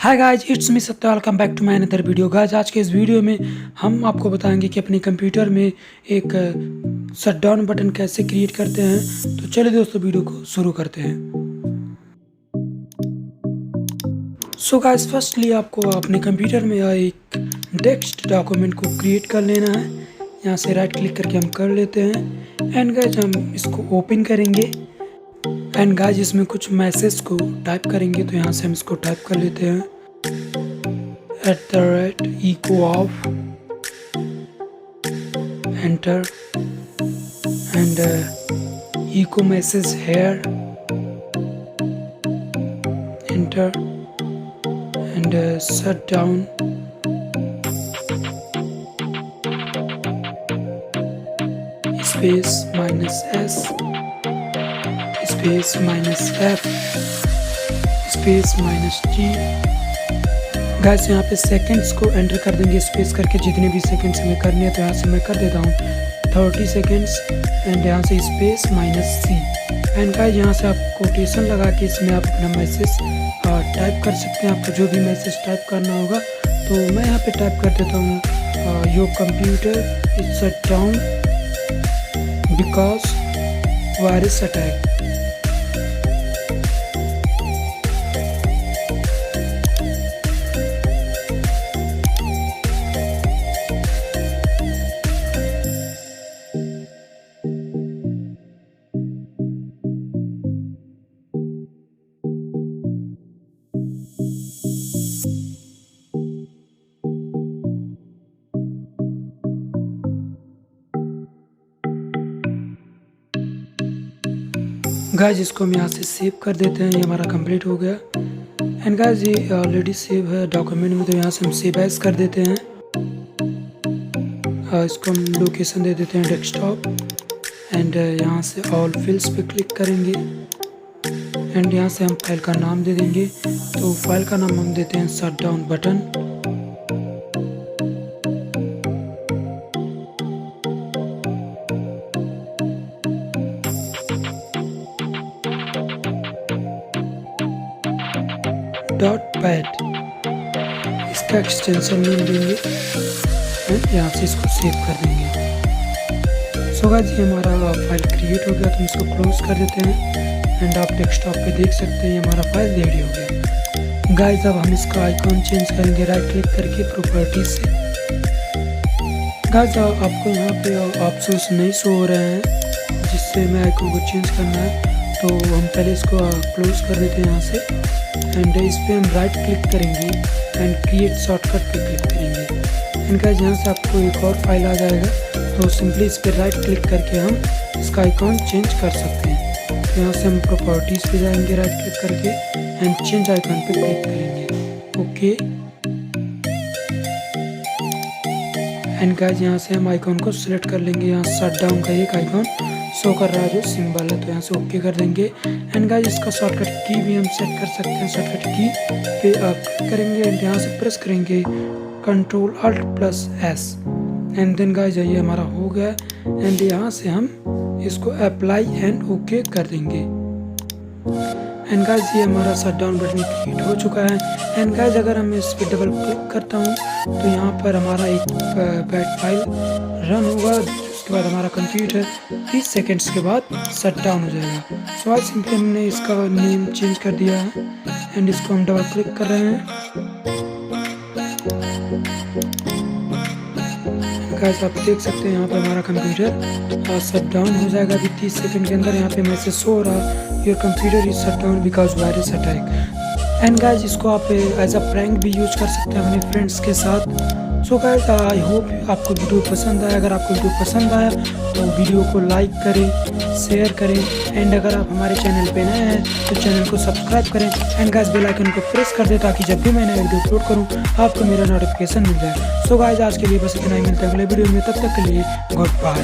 Hi guys, it's me Satya. Welcome back to my another video. Guys, आज के इस video में हम आपको बताएंगे कि अपने कंप्यूटर में एक शटडाउन बटन कैसे क्रिएट करते हैं। तो चलिए दोस्तों, वीडियो को शुरू करते हैं। सो गाइज, फर्स्टली आपको अपने कंप्यूटर में एक टेक्स्ट डॉक्यूमेंट को क्रिएट कर लेना है। यहाँ से राइट क्लिक करके हम कर लेते हैं एंड गाइज हम इसको ओपन करेंगे एंड गाइज इसमें कुछ मैसेज को टाइप करेंगे। तो यहाँ से हम इसको टाइप कर लेते हैं @echo of enter and echo message here enter and shut down space -s space -f space -t। Guys, यहाँ पे सेकंड्स को एंटर कर देंगे स्पेस करके, जितने भी सेकंड्स हमें करने हैं। तो यहाँ से मैं कर देता हूँ 30 सेकंड्स एंड यहाँ से स्पेस -c एंड गाइस यहाँ से आप कोटेशन लगा के इसमें आप अपना मैसेज टाइप कर सकते हैं। आपको जो भी मैसेज टाइप करना होगा, तो मैं यहाँ पे टाइप कर देता हूँ your computer is shut down because virus attack. Guys, इसको हम यहाँ से सेव कर देते हैं। ये हमारा कंप्लीट हो गया एंड गाइज ये ऑलरेडी सेव है डॉक्यूमेंट में। तो यहाँ से हम सेव एज कर देते हैं। इसको हम लोकेशन दे देते हैं डेस्कटॉप एंड यहाँ से ऑल फिल्स पे क्लिक करेंगे एंड यहाँ से हम फाइल का नाम दे देंगे। तो फाइल का नाम हम देते हैं शटडाउन बटन। .pad इसका एक्सटेंशन नेम देंगे एंड यहाँ से इसको सेव कर देंगे। सो गाइस, ये हमारा फाइल क्रिएट हो गया। तो हम इसको क्लोज कर देते हैं एंड आप डेस्कटॉप पे देख सकते हैं ये हमारा फाइल रेडी हो गया। गाइस, अब हम इसका आइकॉन चेंज करेंगे राइट क्लिक करके प्रॉपर्टीज से। गाइस, आपको यहाँ पे ऑप्शंस नहीं शो हो रहे हैं जिससे मैं आइकॉन को चेंज करना है। तो हम पहले इसको क्लोज कर देते हैं यहाँ से एंड इस पर हम राइट क्लिक करेंगे एंड क्रिएट शॉर्टकट पे क्लिक करेंगे एंड गाइस यहाँ से आपको एक और फाइल आ जाएगा। तो सिंपली इस पर राइट क्लिक करके हम इसका आइकॉन चेंज कर सकते हैं। तो यहाँ से हम प्रॉपर्टीज पे जाएंगे राइट क्लिक करके एंड चेंज आइकॉन पे क्लिक करेंगे। ओके एंड गाइस यहाँ से हम आइकॉन को सिलेक्ट कर लेंगे। यहाँ शट डाउन का एक आइकॉन शो कर रहा है जो सिंबल है। तो यहाँ से ओके कर देंगे एंड गाइस इसका शॉर्टकट की भी हम सेट कर सकते हैं। शॉर्टकट की पे आप करेंगे एंड यहाँ से प्रेस करेंगे Ctrl+Alt+S एंड देन गाइस ये हमारा हो गया एंड यहाँ से हम इसको अप्लाई एंड ओके कर देंगे एंड गाइस ये हमारा शटडाउन बटन क्रिएट हो चुका है। एंड गाइस अगर हम इस पर डबल क्लिक करता हूँ तो यहाँ पर हमारा एक बैट फाइल रन होगा। उसके बाद हमारा कंप्यूटर 30 सेकंड्स के बाद शट डाउन हो जाएगा। सो आज सिंपली हमने इसका नेम चेंज कर दिया है एंड इसको हम डबल क्लिक कर रहे हैं। गाइस, आप देख सकते हैं यहाँ पे हमारा कंप्यूटर शट डाउन हो जाएगा अभी 30 सेकंड के अंदर। यहाँ पे मैसेज शो हो रहा your computer is shut down because virus attack and guys इसको आप एज अ प्रैंक भी यूज कर सकते हैं अपने फ्रेंड्स के साथ। सो गाइस, आई होप आपको वीडियो पसंद आया। अगर आपको वीडियो पसंद आया तो वीडियो को लाइक करें, शेयर करें एंड अगर आप हमारे चैनल पे नए हैं तो चैनल को सब्सक्राइब करें एंड गाइस बेल आइकन को प्रेस कर दें ताकि जब भी मैं नया वीडियो अपलोड करूं आपको मेरा नोटिफिकेशन मिल जाए। सो गाइस, आज के लिए बस इतना ही। मिलते हैं अगले वीडियो में, तब तक के लिए गुड बाय।